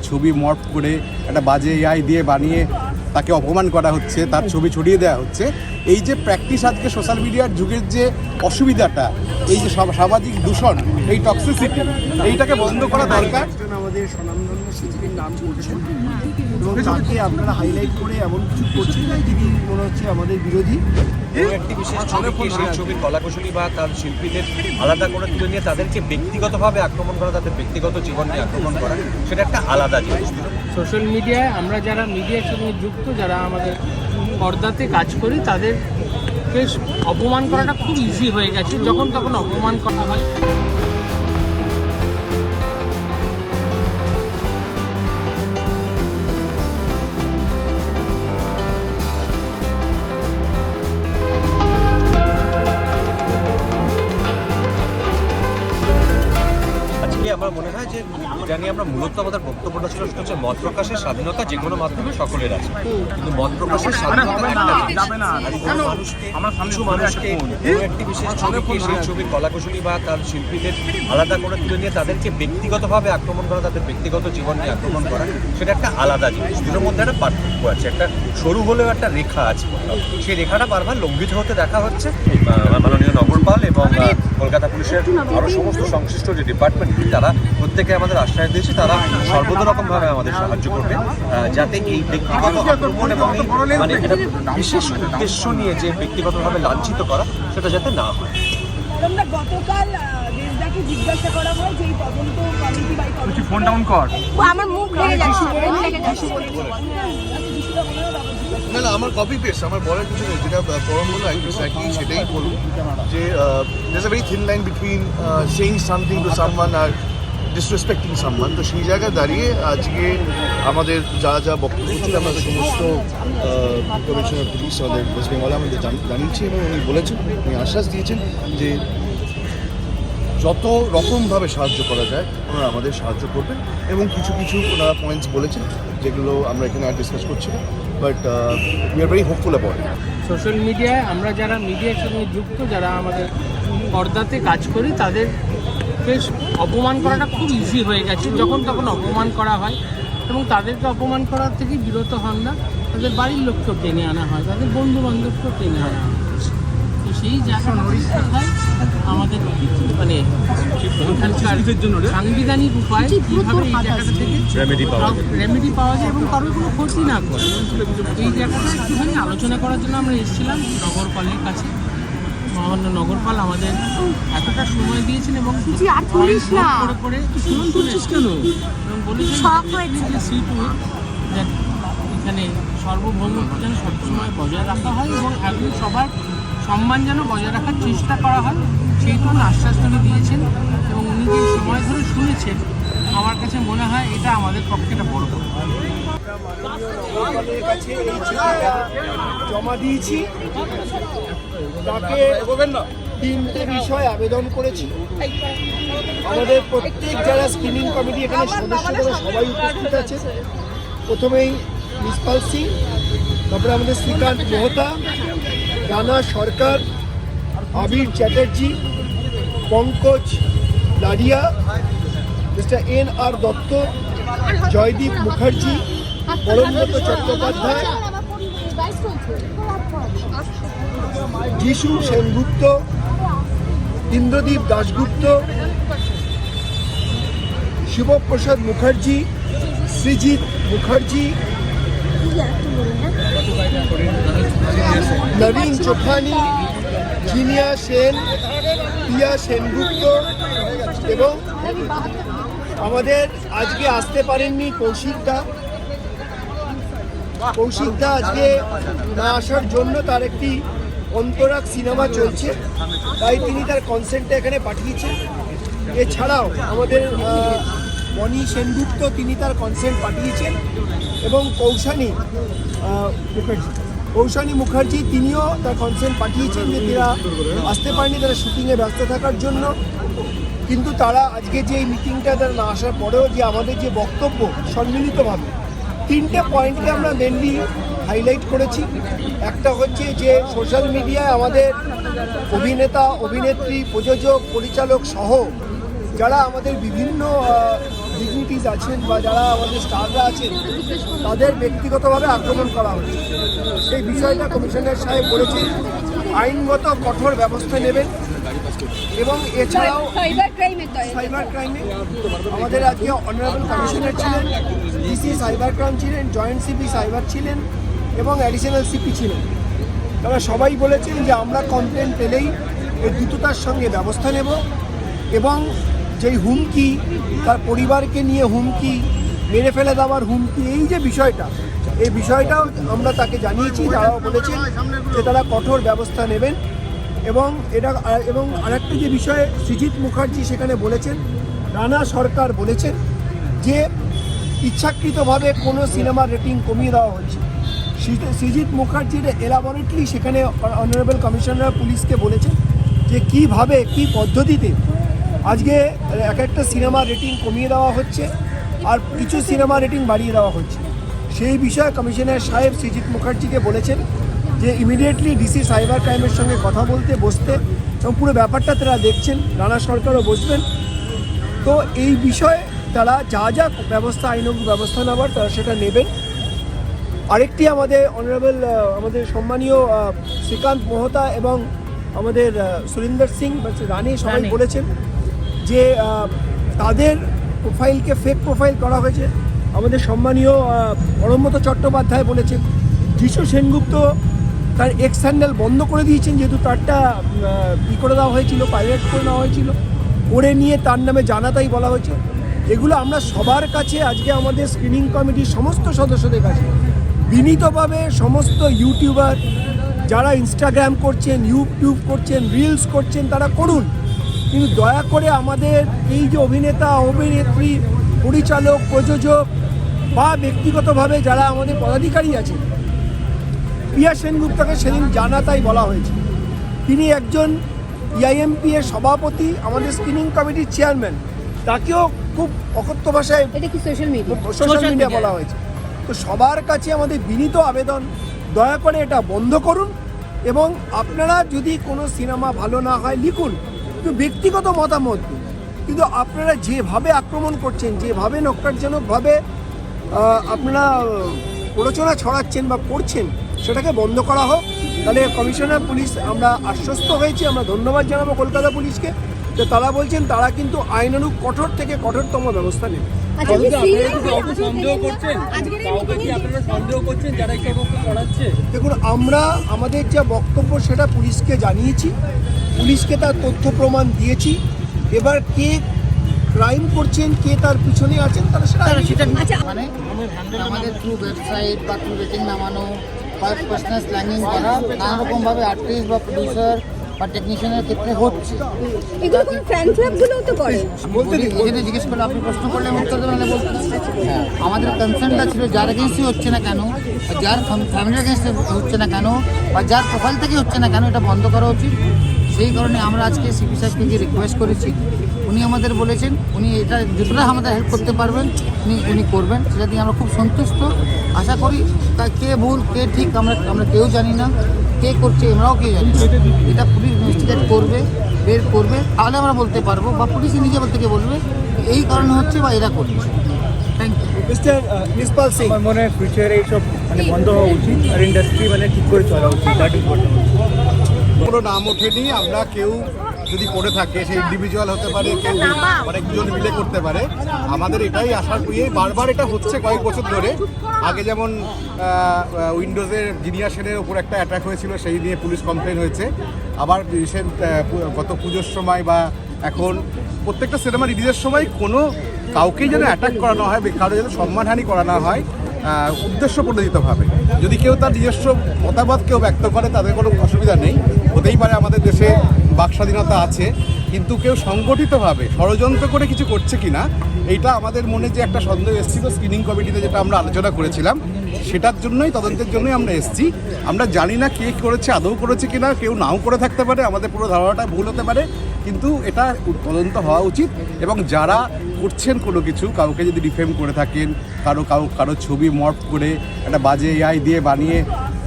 ছবি মর্ফ করে একটা বাজে এআই দিয়ে বানিয়ে তাকে অপমান করা হচ্ছে, তার ছবি ছড়িয়ে দেওয়া হচ্ছে। এই যে প্র্যাকটিস আজকে সোশ্যাল মিডিয়ার যুগের যে অসুবিধাটা, এই যে সামাজিক দূষণ, এই টক্সিসিটি, এইটাকে বন্ধ করা দরকার। আমাদের স্বনামধন্য শিল্পীর নাম করছেন এবং তাকে আপনারা হাইলাইট করে এমন কিছু করছেন না যিনি মনে হচ্ছে আমাদের বিরোধী। একটি বিশেষ ছবিকে সেই ছবির কলাকুশলী বা তার শিল্পীদের আলাদা করে তুলে নিয়ে তাদেরকে ব্যক্তিগতভাবে আক্রমণ করা, তাদের ব্যক্তিগত জীবনকে আক্রমণ করা, সেটা একটা আলাদা জিনিস। সোশ্যাল মিডিয়ায় আমরা যারা মিডিয়ার সঙ্গে যুক্ত, যারা আমাদের পর্দাতে কাজ করি, তাদেরকে অপমান করাটা খুব ইজি হয়ে গেছে। যখন তখন অপমান করা হয়। আমার মনে হয় যে জানি আমরা মূলত আমাদের বক্তব্যটা ছিল সেটা হচ্ছে মত প্রকাশের স্বাধীনতা যে কোনো মাধ্যমে সকলের আছে, কিন্তু মত প্রকাশের স্বাধীনতা কিছু মানুষকে কোনো একটি বিশেষ ছবিকে সেই ছবির কলাকুশলী বা তার শিল্পীদের আলাদা করে তুলে নিয়ে তাদেরকে ব্যক্তিগতভাবে আক্রমণ করা, তাদের ব্যক্তিগত জীবনকে আক্রমণ করা, সেটা একটা আলাদা জিনিস। দুটোর মধ্যে একটা পার্থক্য আছে, একটা সরু হলেও একটা রেখা আছে। সেই রেখাটা বারবার লঙ্ঘিত হতে দেখা হচ্ছে। মাননীয় নগরপাল এবং কলকাতা পুলিশের আরও সমস্ত সংশ্লিষ্ট যে ডিপার্টমেন্ট, তারা প্রত্যেকে আমাদের আশ্বাস দিয়েছে তারা সর্বতরকমভাবে আমাদের সাহায্য করবে, যাতে এই ব্যক্তিগত আক্রমণ এবং মানে একটা বিশেষ উদ্দেশ্য নিয়ে যে ব্যক্তিগতভাবে লাঞ্ছিত করা, সেটা যাতে না হয়। গতকাল দেশদাকে জিজ্ঞাসা করা হয় যে এই তদন্ত committee by committee phone down কর, আমার মুখ লেগে যাচ্ছে, না আমার কপি পেস্ট, আমার বলার কিছু নেই। যেটা পরম বললো এক্স্যাক্টলি সেটাই বলবো যে there's a very thin line between saying something to someone আর ডিসরেসপেক্টিং সামওয়ান। তো সেই জায়গায় দাঁড়িয়ে আজকে আমাদের যা যা বক্তব্য ছিল আমাদের সমস্ত কমিশনার পুলিশ আমাদের ওয়েস্ট বেঙ্গলে আমাদের জানিয়েছি এবং উনি বলেছেন, উনি আশ্বাস দিয়েছেন যে যত রকমভাবে সাহায্য করা যায় ওনারা আমাদের সাহায্য করবেন এবং কিছু কিছু ওনারা পয়েন্টস বলেছেন যেগুলো আমরা এখানে আর ডিসকাস করছি না, but we are very hopeful about it. Social মিডিয়ায় আমরা যারা মিডিয়ার সঙ্গে যুক্ত, যারা আমাদের পর্দাতে কাজ করি, তাদেরকে অপমান করাটা খুব ইজি হয়ে গেছে। যখন তখন অপমান করা হয় এবং তাদেরকে অপমান করার থেকে বিরত হন না, তাদের বাড়ির লোককেও টেনে আনা হয়, তাদের বন্ধু বান্ধবকেও টেনে আনা হয়। তো সেই জায়গাটা আমাদের মানে সাংবিধানিক উপায় কীভাবে এই জায়গাটা থেকে রেমেডি পাওয়া যায় এবং কারোর কোনো ক্ষতি না করে, এই জায়গাটা একটুখানি আলোচনা করার জন্য আমরা এসেছিলাম নগরপালের কাছে। মহামান্য নগরপাল আমাদের এতটা সময় দিয়েছেন এবং করে এখানে সার্বভৌমত্ব যেন সবসময় বজায় রাখা হয় এবং এখন সবার সম্মান যেন বজায় রাখার চেষ্টা করা হয়, সেইটুকু আশ্বাস উনি দিয়েছেন এবং উনি যে সময় ধরে শুনেছেন, আমার কাছে মনে হয় এটা আমাদের পক্ষে একটা বড় কথা। নগরপালের কাছে এই চিঠিটা জমা দিয়েছি, তাকে তিনটে বিষয় আবেদন করেছি। আমাদের প্রত্যেক যারা স্ক্রিনিং কমিটি এখানে সদস্য তারা সবাই উপস্থিত আছে। প্রথমেই মিসপাল সিং, তারপরে আমাদের শ্রীকান্ত মেহতা, রানা সরকার, আবির চ্যাটার্জি, পঙ্কজ লাডিয়া, মিস্টার NR দত্ত, জয়দীপ মুখার্জি, পরমব্রত চট্টোপাধ্যায়, যিশু সেনগুপ্ত, ইন্দ্রদীপ দাশগুপ্ত, শিবপ্রসাদ মুখার্জি, সৃজিত মুখার্জি, নবীন চোখানি, জিনিয়া সেন, প্রিয়া সেনগুপ্ত এবং আমাদের আজকে আসতে পারেননি কৌশিকদা আজকে না আসার জন্য তার একটি অন্তরাগ সিনেমা চলছে, তাই তিনি তার কনসেন্টটা এখানে পাঠিয়েছেন। এছাড়াও আমাদের বনি সেনগুপ্ত, তিনি তার কনসেন্ট পাঠিয়েছেন এবং কৌশানী মুখার্জি তিনিও তার কনসেন্ট পাঠিয়েছেন যে তারা আসতে পারেনি, তারা শুটিংয়ে ব্যস্ত থাকার জন্য। কিন্তু তারা আজকে যে এই মিটিংটা তারা না আসার পরেও যে আমাদের যে বক্তব্য সম্মিলিতভাবে তিনটে পয়েন্টকে আমরা মেনলি হাইলাইট করেছি। একটা হচ্ছে যে সোশ্যাল মিডিয়ায় আমাদের অভিনেতা, অভিনেত্রী, প্রযোজক, পরিচালক সহ যারা আমাদের বিভিন্ন ডিগনিটিস আছেন বা যারা আমাদের স্টাররা আছেন তাদের ব্যক্তিগতভাবে আক্রমণ করা হচ্ছে। সেই বিষয়টা কমিশনার সাহেব বলেছেন আইনগত কঠোর ব্যবস্থা নেবেন এবং এছাড়াও সাইবার ক্রাইমের সাইবার ক্রাইমে আমাদের আজকে অনারেবল কমিশনার ছিলেন, ডিসি সাইবার ক্রাইম ছিলেন, জয়েন্ট সিপি সাইবার ছিলেন এবং অ্যাডিশনাল সিপি ছিলেন। তারা সবাই বলেছেন যে আমরা কমপ্লেন পেলেই এর দ্রুততার সঙ্গে ব্যবস্থা নেব এবং যেই হুমকি, তার পরিবারকে নিয়ে হুমকি, মেরে ফেলে দেওয়ার হুমকি, এই যে বিষয়টা, এই বিষয়টাও আমরা তাকে জানিয়েছি। তারাও বলেছেন যে তারা কঠোর ব্যবস্থা নেবেন এবং আরেকটা যে বিষয়ে সৃজিত মুখার্জি সেখানে বলেছেন, রানা সরকার বলেছেন যে ইচ্ছাকৃতভাবে কোনো সিনেমার রেটিং কমিয়ে দেওয়া হচ্ছে। সৃজিত মুখার্জির এলাবরেটলি সেখানে অনারেবল কমিশনার পুলিশকে বলেছেন যে কীভাবে, কী পদ্ধতিতে আজকে এক একটা সিনেমার রেটিং কমিয়ে দেওয়া হচ্ছে আর কিছু সিনেমা রেটিং বাড়িয়ে দেওয়া হচ্ছে। সেই বিষয়ে কমিশনার সাহেব সৃজিত মুখার্জিকে বলেছেন যে ইমিডিয়েটলি ডিসি সাইবার ক্রাইমের সঙ্গে কথা বসতে এবং পুরো ব্যাপারটা তারা দেখছেন, রানা সরকারও বসবেন। তো এই বিষয়ে তারা যা যা ব্যবস্থা, আইনগত ব্যবস্থা নেওয়ার তারা সেটা নেবেন। আরেকটি আমাদের অনারেবল আমাদের সম্মানীয় শ্রীকান্ত মোহতা এবং আমাদের সুরিন্দর সিং রানী সবাই বলেছেন যে তাদের প্রোফাইলকে ফেক প্রোফাইল করা হয়েছে। আমাদের সম্মানীয় অরণ্যত চট্টোপাধ্যায় বলেছেন, যিশু সেনগুপ্ত তার এক্স হ্যান্ডেল বন্ধ করে দিয়েছেন, যেহেতু তারটা করে দেওয়া হয়েছিল, পাইরেট করে নেওয়া হয়েছিল, করে নিয়ে তার নামে জানাতাই বলা হয়েছে। এগুলো আমরা সবার কাছে আজকে আমাদের স্ক্রিনিং কমিটির সমস্ত সদস্যদের কাছে বিনীতভাবে, সমস্ত ইউটিউবার যারা ইনস্টাগ্রাম করছেন, ইউটিউব করছেন, রিলস করছেন, তারা করুন, কিন্তু দয়া করে আমাদের এই যে অভিনেতা, অভিনেত্রী, পরিচালক, প্রযোজক বা ব্যক্তিগতভাবে যারা আমাদের পদাধিকারী আছেন, প্রিয়া সেনগুপ্তকে সেদিন জানাতাই বলা হয়েছে। তিনি একজন ইআইএমপি এর সভাপতি, আমাদের স্ক্রিনিং কমিটির চেয়ারম্যান, তাকেও খুব অকথ্য ভাষায় সোশ্যাল মিডিয়া বলা হয়েছে। তো সবার কাছে আমাদের বিনীত আবেদন, দয়া করে এটা বন্ধ করুন এবং আপনারা যদি কোনো সিনেমা ভালো না হয় লিখুন, কিন্তু ব্যক্তিগত মতামত দিন, কিন্তু আপনারা যেভাবে আক্রমণ করছেন, যেভাবে নক্কারজনকভাবে আপনারা প্ররোচনা ছড়াচ্ছেন বা করছেন, সেটাকে বন্ধ করা হোক। তাহলে কমিশনার পুলিশ, আমরা আশ্বস্ত হয়েছি, আমরা ধন্যবাদ জানাবো কলকাতা পুলিশকে, যে তারা বলছেন তারা কিন্তু আইনানুগ কঠোর থেকে কঠোরতম ব্যবস্থা নেবে। দেখুন, আমরা আমাদের যা বক্তব্য সেটা পুলিশকে জানিয়েছি, পুলিশকে তার তথ্য প্রমাণ দিয়েছি। এবার কে ক্রাইম করছেন, কে তার পিছনে আছেন, তারা সেটা মানে আমাদের থ্রু ওয়েবসাইট বা থ্রু রেটিং নামানো বা পার্সোনাল স্ল্যাঙ্গিং করা নানা রকমভাবে আর্টিস্ট বা প্রডিউসার বা টেকনিশিয়ানের ক্ষেত্রে হচ্ছে। এগুলো কোনো ফ্যান ক্লাবগুলোও তো করে। এখানে জিজ্ঞেস করলে, আপনি প্রশ্ন করলে উত্তর দেবেন, বলতে আমাদের কনসার্নটা ছিল যার এগেন্স্টই হচ্ছে না কেন, যার ফ্যামিলির এগেন্স্টে হচ্ছে না কেন, বা যার প্রোফাইল থেকে হচ্ছে না কেন, এটা বন্ধ করা উচিত। সেই কারণে আমরা আজকে সিপি সাহেবকে গিয়ে রিকোয়েস্ট করেছি। উনি আমাদের বলেছেন উনি এটা যতটা আমাদের হেল্প করতে পারবেন উনি করবেন, সেটা দিয়ে আমরা খুব সন্তুষ্ট। আশা করি তা কে ভুল কে ঠিক আমরা কেউ জানি না, কে করছে আমরাও কেউ জানি না। এটা পুলিশ ইনভেস্টিগেট করবে, বের করবে, তাহলে আমরা বলতে পারবো, বা পুলিশ নিজে থেকে বলবে এই কারণে হচ্ছে বা এরা করছে। Thank you. Mister Nispal Singh, আমার মনে হয় ফিউচারে এইসব বন্ধ হওয়া উচিত আর ইন্ডাস্ট্রি ঠিক করে চলা উচিত। দ্যাট ইজ হোয়াট কোনো নাম ওঠেনি, আমরা কেউ যদি করে থাকে, সে ইন্ডিভিজুয়াল হতে পারে, কেউ অনেকজন মিলে করতে পারে। আমাদের এটাই আশার বারবার এটা হচ্ছে কয়েক বছর ধরে। আগে যেমন উইন্ডোজের জিনিয়াসের ওপর একটা অ্যাটাক হয়েছিল, সেই নিয়ে পুলিশ কমপ্লেন হয়েছে। আবার রিসেন্ট গত পুজোর সময় বা এখন প্রত্যেকটা সিনেমা রিলিজের সময় কোনো কাউকেই যেন অ্যাটাক করানো হয়, কারো যেন সম্মানহানি করানো হয় উদ্দেশ্য প্রণোদিতভাবে। যদি কেউ তার নিজস্ব মতামত কেউ ব্যক্ত করে, তাদের কোনো অসুবিধা নেই, হতেই পারে, আমাদের দেশে বাক স্বাধীনতা আছে। কিন্তু কেউ সংগঠিতভাবে ষড়যন্ত্র করে কিছু করছে কিনা, এইটা আমাদের মনে যে একটা সন্দেহ এসেছিল স্ক্রিনিং কমিটিতে, যেটা আমরা আলোচনা করেছিলাম, সেটার জন্যই, তদন্তের জন্যই আমরা এসেছি। আমরা জানি না কে করেছে, আদৌ করেছে কিনা, কেউ নাও করে থাকতে পারে, আমাদের পুরো ধারণাটা ভুল হতে পারে, কিন্তু এটা তদন্ত হওয়া উচিত। এবং যারা করছেন কোনো কিছু, কাউকে যদি ডিফেম করে থাকেন, কারো ছবি মর্ফ করে একটা বাজে এআই দিয়ে বানিয়ে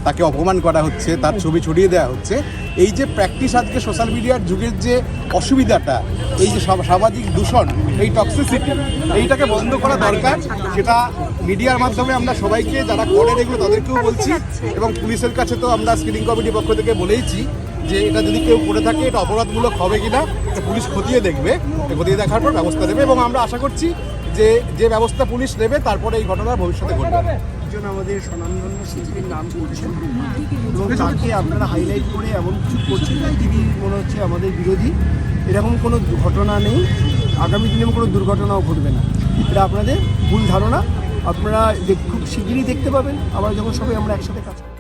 তাকে অপমান করা হচ্ছে, তার ছবি ছড়িয়ে দেওয়া হচ্ছে, এই যে প্র্যাকটিস আজকে সোশ্যাল মিডিয়া মিডিয়ার যুগের যে অসুবিধাটা, এই যে সামাজিক দূষণ, এই টক্সিসিটি, এইটাকে বন্ধ করা দরকার। সেটা মিডিয়ার মাধ্যমে আমরা সবাইকে যারা করেন এগুলো তাদেরকেও বলছি, এবং পুলিশের কাছে তো আমরা স্ক্রিনিং কমিটির পক্ষ থেকে বলেইছি যে এটা যদি কেউ করে থাকে এটা অপরাধমূলক হবে কিনা এটা পুলিশ খতিয়ে দেখবে, খতিয়ে দেখার পর ব্যবস্থা নেবে, এবং আমরা আশা করছি যে ব্যবস্থা পুলিশ নেবে তারপরে এই ঘটনা ভবিষ্যতে ঘটবে না। একজন আমাদের স্বনামধন্য শিল্পীর নাম করছেন এবং তাকে আপনারা হাইলাইট করে এমন কিছু করছেন না যিনি মনে হচ্ছে আমাদের বিরোধী। এরকম কোনো ঘটনা নেই, আগামী দিনে কোনো দুর্ঘটনাও ঘটবে না। এটা আপনাদের ভুল ধারণা। আপনারা খুব শীঘ্রই দেখতে পাবেন আমরা যখন সবাই আমরা একসাথে কাজ করব।